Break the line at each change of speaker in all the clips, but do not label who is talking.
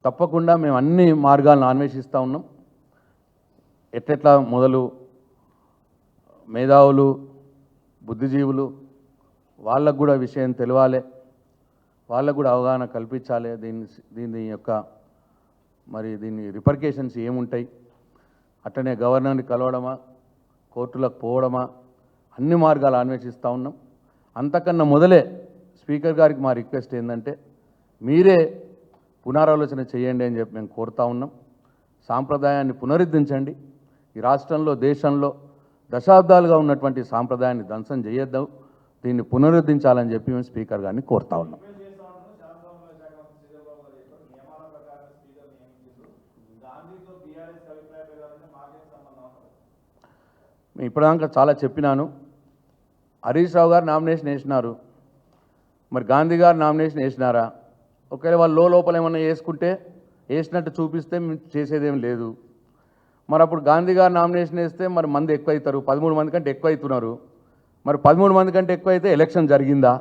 తప్పకుండా మేము అన్ని మార్గాలను అన్వేషిస్తూ ఉన్నాం. ఎట్లెట్లా మొదలు మేధావులు, బుద్ధిజీవులు వాళ్ళకు కూడా విషయం తెలవాలి, వాళ్ళకు కూడా అవగాహన కల్పించాలి. దీని యొక్క దీని రిపర్కేషన్స్ ఏముంటాయి, అట్లనే గవర్నర్ని కలవడమా, కోర్టులకు పోవడమా, అన్ని మార్గాలు అన్వేషిస్తూ ఉన్నాం. అంతకన్నా మొదలే స్పీకర్ గారికి మా రిక్వెస్ట్ ఏంటంటే మీరే పునరాలోచన చేయండి అని చెప్పి మేము కోరుతా ఉన్నాం. సాంప్రదాయాన్ని పునరుద్ధరించండి. ఈ రాష్ట్రంలో, దేశంలో దశాబ్దాలుగా ఉన్నటువంటి సాంప్రదాయాన్ని ధ్వంసం చేయొద్దాం, దీన్ని పునరుద్ధరించాలని చెప్పి మేము స్పీకర్ గారిని కోరుతా ఉన్నాం. ఇప్పటిదాకా చాలా చెప్పినాను. హరీష్ రావు గారు నామినేషన్ వేసినారు, మరి గాంధీ గారు నామినేషన్ వేసినారా? ఒకవేళ వాళ్ళు లోపల ఏమన్నా వేసుకుంటే వేసినట్టు చూపిస్తే చేసేదేం లేదు. మరి అప్పుడు గాంధీ గారు నామినేషన్ వేస్తే మరి మంది ఎక్కువ అవుతారు, 13 మంది కంటే ఎక్కువ అవుతున్నారు. మరి 13 మంది కంటే ఎక్కువ అయితే ఎలక్షన్ జరిగిందా?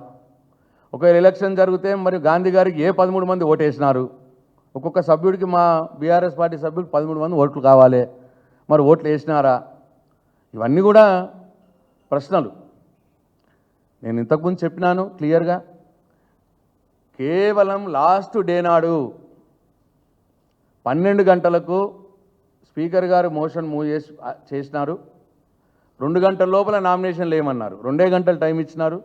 ఒకవేళ ఎలక్షన్ జరిగితే మరి గాంధీ గారికి 13 మంది ఓటేసినారు? ఒక్కొక్క సభ్యుడికి మా బీఆర్ఎస్ పార్టీ సభ్యుడికి 13 మంది ఓట్లు కావాలి, మరి ఓట్లు వేసినారా? ఇవన్నీ కూడా ప్రశ్నలు. నేను ఇంతకుముందు చెప్పినాను క్లియర్గా, కేవలం లాస్ట్ డే నాడు 12 గంటలకు స్పీకర్ గారు మోషన్ మూవ్ చేసినారు. 2 గంటల లోపల నామినేషన్లు ఏమన్నారు, 2 గంటలు టైం ఇచ్చినారు.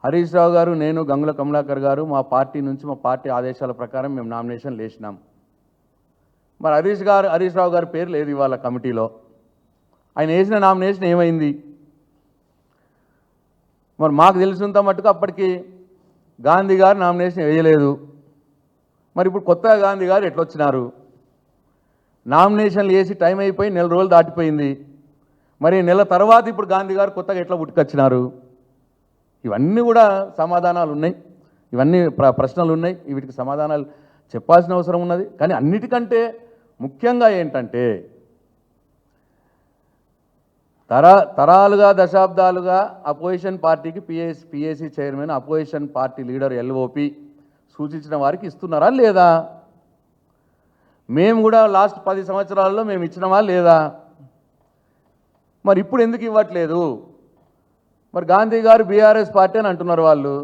హరీష్ రావు గారు, నేను, గంగుల కమలాకర్ గారు మా పార్టీ నుంచి మా పార్టీ ఆదేశాల ప్రకారం మేము నామినేషన్లు వేసినాం. మరి హరీష్ రావు గారి పేరు లేదు ఇవాళ కమిటీలో. ఆయన వేసిన నామినేషన్ ఏమైంది? మరి మాకు తెలిసినంత మట్టుకు అప్పటికి గాంధీ గారు నామినేషన్ వేయలేదు. మరి ఇప్పుడు కొత్తగా గాంధీ గారు ఎట్లొచ్చినారు? నామినేషన్లు వేసి టైం అయిపోయి 4 రోజులు దాటిపోయింది. మరి నెల తర్వాత ఇప్పుడు గాంధీ గారు కొత్తగా ఎట్లా పుట్టుకొచ్చినారు? ఇవన్నీ కూడా సమాధానాలు ఉన్నాయి, ఇవన్నీ ప్రశ్నలు ఉన్నాయి. వీటికి సమాధానాలు చెప్పాల్సిన అవసరం ఉన్నది. కానీ అన్నిటికంటే ముఖ్యంగా ఏంటంటే తరాలుగా, దశాబ్దాలుగా అపోజిషన్ పార్టీకి PAC chairman, opposition party leader LOP సూచించిన వారికి ఇస్తున్నారా లేదా? మేము కూడా లాస్ట్ 10 సంవత్సరాల్లో మేము ఇచ్చినామా లేదా? మరి ఇప్పుడు ఎందుకు ఇవ్వట్లేదు? మరి గాంధీ గారు బీఆర్ఎస్ పార్టీ అని అంటున్నారు వాళ్ళు.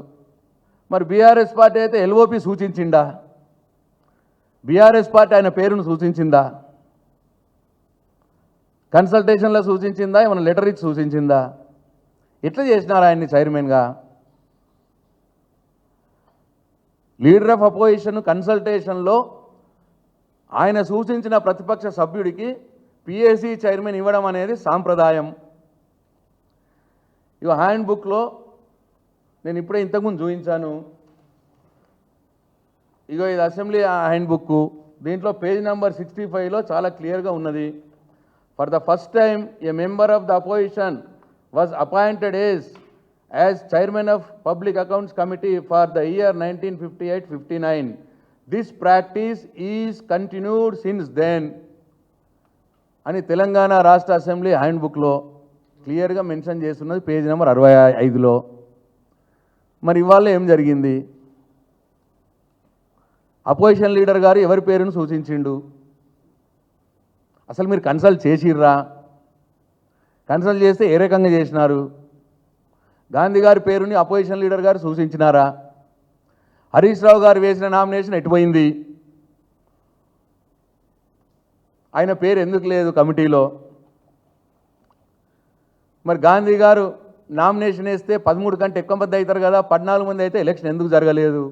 మరి బీఆర్ఎస్ పార్టీ అయితే ఎల్ఓపి సూచించిందా? బీఆర్ఎస్ పార్టీ ఆయన పేరును సూచించిందా? కన్సల్టేషన్లో సూచించిందా? ఏమైనా లెటర్ ఇచ్చి సూచించిందా? ఎట్లా చేసినారు ఆయన్ని చైర్మన్గా? లీడర్ ఆఫ్ అపోజిషన్ కన్సల్టేషన్లో ఆయన సూచించిన ప్రతిపక్ష సభ్యుడికి పిఏసీ చైర్మన్ ఇవ్వడం అనేది సాంప్రదాయం. ఇక హ్యాండ్ బుక్లో నేను ఇప్పుడే ఇంతకుముందు చూపించాను. ఇగో ఇది అసెంబ్లీ హ్యాండ్ బుక్. దీంట్లో పేజ్ నెంబర్ 65లో చాలా క్లియర్గా ఉన్నది. For the first time, a member of the opposition was appointed as chairman of Public Accounts Committee for the year 1958-59. This practice is continued since then. అని తెలంగాణ రాష్ట్ర assembly hand బుక్లో క్లియర్గా mention చేస్తున్నది page number 65లో. మరి ఇవాళ ఏం జరిగింది? Opposition leader గారు ఎవరి పేరును సూచించిండు? అసలు మీరు కన్సల్ట్ చేసిర్రా? కన్సల్ట్ చేస్తే ఏ రకంగా చేసినారు? గాంధీ గారి పేరుని అపోజిషన్ లీడర్ గారు సూచించినారా? హరీష్ రావు గారు వేసిన నామినేషన్ ఎటుపోయింది? ఆయన పేరు ఎందుకు లేదు కమిటీలో? మరి గాంధీ గారు నామినేషన్ వేస్తే 13 కంటే ఎక్కువ మంది అవుతారు కదా, 14 మంది అయితే ఎలక్షన్ ఎందుకు జరగలేదు?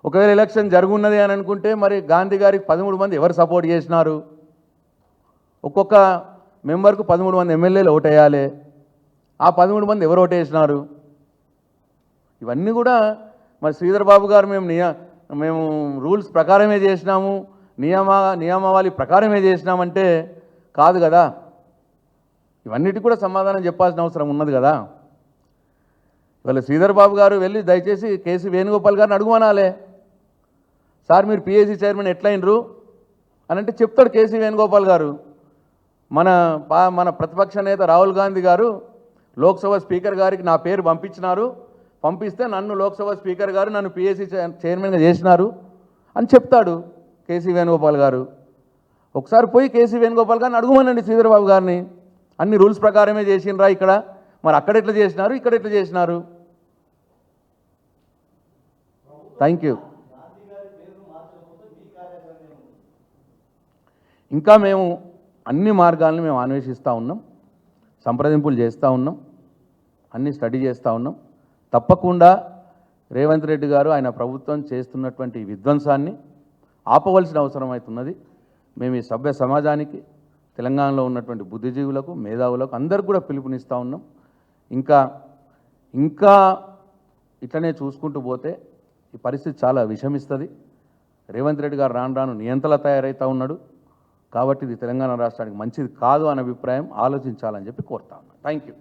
ఒకవేళ ఎలక్షన్ జరుగున్నది అని అనుకుంటే మరి గాంధీ గారికి 13 మంది ఎవరు సపోర్ట్ చేసినారు? ఒక్కొక్క మెంబర్కు 13 మంది ఎమ్మెల్యేలు ఓటేయాలి. ఆ 13 మంది ఎవరు ఓటేసినారు? ఇవన్నీ కూడా మరి శ్రీధర్ బాబు గారు మేము రూల్స్ ప్రకారమే చేసినాము, నియమావళి ప్రకారమే చేసినామంటే కాదు కదా. ఇవన్నిటికి కూడా సమాధానం చెప్పాల్సిన అవసరం ఉన్నది కదా. ఇవాళ శ్రీధర్ బాబు గారు వెళ్ళి దయచేసి కేసీ వేణుగోపాల్ గారిని అడుగుమనాలే, సార్ మీరు పిఏసీ చైర్మన్ ఎట్లయినరు అని అంటే చెప్తాడు కేసీ వేణుగోపాల్ గారు. మన ప్రతిపక్ష నేత రాహుల్ గాంధీ గారు లోక్సభ స్పీకర్ గారికి నా పేరు పంపించినారు, పంపిస్తే నన్ను లోక్సభ స్పీకర్ గారు నన్ను పిఏసీ చైర్మన్గా చేసినారు అని చెప్తాడు కేసీ వేణుగోపాల్ గారు. ఒకసారి పోయి కేసీ వేణుగోపాల్ గారిని అడుగుమనండి శ్రీధర్బాబు గారిని, అన్ని రూల్స్ ప్రకారమే చేసినరా ఇక్కడ, మరి అక్కడ ఎట్లా చేసినారు, ఇక్కడ ఎట్లా చేసినారు. Thank you. ఇంకా మేము అన్ని మార్గాలను మేము అన్వేషిస్తూ ఉన్నాం, సంప్రదింపులు చేస్తూ ఉన్నాం, అన్ని స్టడీ చేస్తూ ఉన్నాం. తప్పకుండా రేవంత్ రెడ్డి గారు ఆయన ప్రభుత్వం చేస్తున్నటువంటి విధ్వంసాన్ని ఆపవలసిన అవసరం అవుతున్నది. మేము ఈ సభ్య సమాజానికి, తెలంగాణలో ఉన్నటువంటి బుద్ధిజీవులకు, మేధావులకు అందరికి కూడా పిలుపునిస్తూ ఉన్నాం. ఇంకా ఇట్లనే చూసుకుంటూ పోతే ఈ పరిస్థితి చాలా విషమిస్తుంది. రేవంత్ రెడ్డి గారు రాను రాను నియంతలా తయారవుతూ ఉన్నాడు. కాబట్టి ఇది తెలంగాణ రాష్ట్రానికి మంచిది కాదు అనే అభిప్రాయం ఆలోచించాలని చెప్పి కోరుతా ఉన్నాను. Thank you.